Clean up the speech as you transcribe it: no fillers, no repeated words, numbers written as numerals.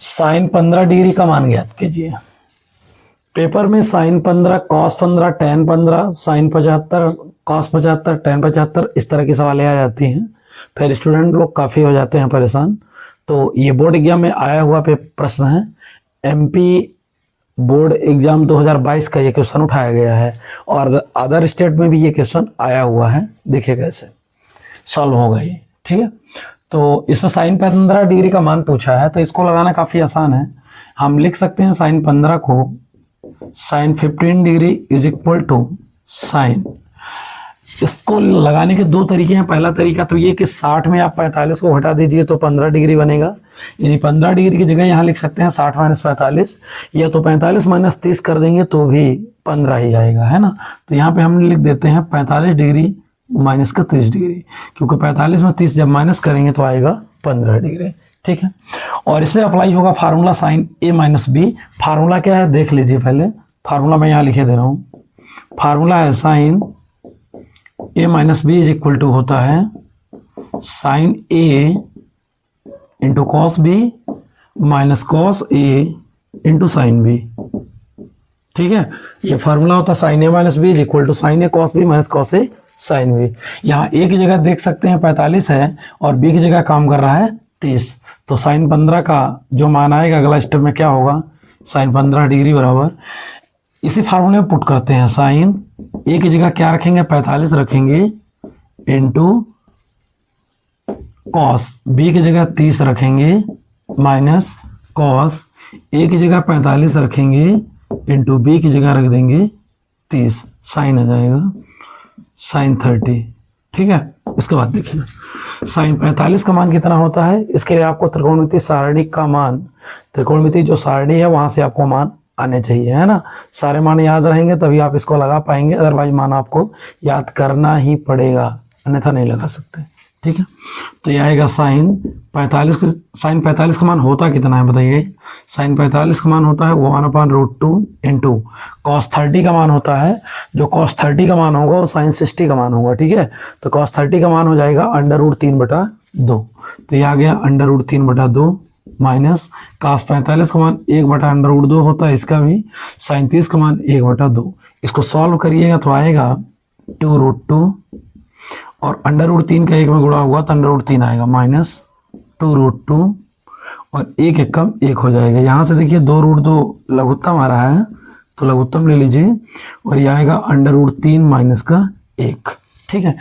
Sign 15 degree का मान ज्ञात कीजिए। पेपर में sine 15, cos 15, tan 15, sine 75, cos 75, tan 75 इस तरह की सवालें आ जाती हैं। फिर स्टूडेंट लोग काफ़ी हो जाते हैं परेशान। तो ये बोर्ड एग्जाम में आया हुआ प्रश्न है। एमपी बोर्ड एग्जाम 2022 का ये क्वेश्चन उठाया गया है और अदर स्टेट में भी ये क्वेश्चन आया हुआ है। देखिए कैसे सॉल्व होगा ये, ठीक है। तो इसमें साइन 15 डिग्री का मान पूछा है, तो इसको लगाना काफ़ी आसान है। हम लिख सकते हैं साइन 15 को sine 15 degree is equal to sine, इसको लगाने के दो तरीके हैं। पहला तरीका तो ये कि 60 में आप 45 को हटा दीजिए तो 15 डिग्री बनेगा, यानी 15 डिग्री की जगह यहाँ लिख सकते हैं 60 माइनस 45, या तो 45 माइनस 30 कर देंगे तो भी 15 ही आएगा, है ना। तो यहाँ पे हम लिख देते हैं 45 डिग्री माइनस का 30 डिग्री, क्योंकि 45 में 30 जब माइनस करेंगे तो आएगा 15 डिग्री, ठीक है। और इससे अप्लाई होगा formula sign A minus B. Formula क्या है देख लीजिए पहले, फार्मूला मैं यहाँ लिखे दे रहा हूँ। फार्मूला है sine A minus B is equal to होता है sine A into cos B minus cos A into sine B, ठीक है। ये फार्मूला होता है sine A minus B is equal to sine A cos B minus cos A sine B. यहाँ A की जगह देख सकते हैं 45 है और बी की जगह काम कर रहा है 30, तो साइन 15 का जो मान आएगा अगला स्टेप में क्या होगा, साइन 15 डिग्री बराबर इसी फार्मूले में पुट करते हैं। साइन ए की जगह क्या रखेंगे 45 रखेंगे इंटू कॉस बी की जगह 30 रखेंगे माइनस कॉस ए की जगह 45 रखेंगे इंटू बी की जगह रख देंगे 30, साइन आ जाएगा साइन 30, ठीक है। इसके बाद देखिए साइन 45 का मान कितना होता है, इसके लिए आपको त्रिकोणमिति सारणी का मान, त्रिकोणमिति जो सारणी है वहां से आपको मान आने चाहिए, है ना। सारे मान याद रहेंगे तभी आप इसको लगा पाएंगे, अदरवाइज मान आपको याद करना ही पड़ेगा, अन्यथा नहीं लगा सकते, ठीक है। तो यह आएगा साइन 45 का मान होता कितना है बताइए। साइन 45 का मान होता है 1/√2 इंटू कॉस 30 का मान होता है, जो कॉस 30 का मान होगा वो साइन 60 का मान होगा, ठीक है। तो कॉस 30 का मान हो जाएगा √3/2, तो यह आ गया √3/2 माइनस कॉस 45 का मान 1/√2 होता है, इसका भी साइन 30 का मान 1/2। इसको सॉल्व करिएगा तो आएगा 2√2 और √3 का 1 में गुणा हुआ तो √3 आएगा माइनस 2√2 और 1 एकम 1 हो जाएगा। यहाँ से देखिए 2√2 लघुत्तम आ रहा है तो लघुत्तम ले लीजिए और यह आएगा √3 माइनस का 1, ठीक है।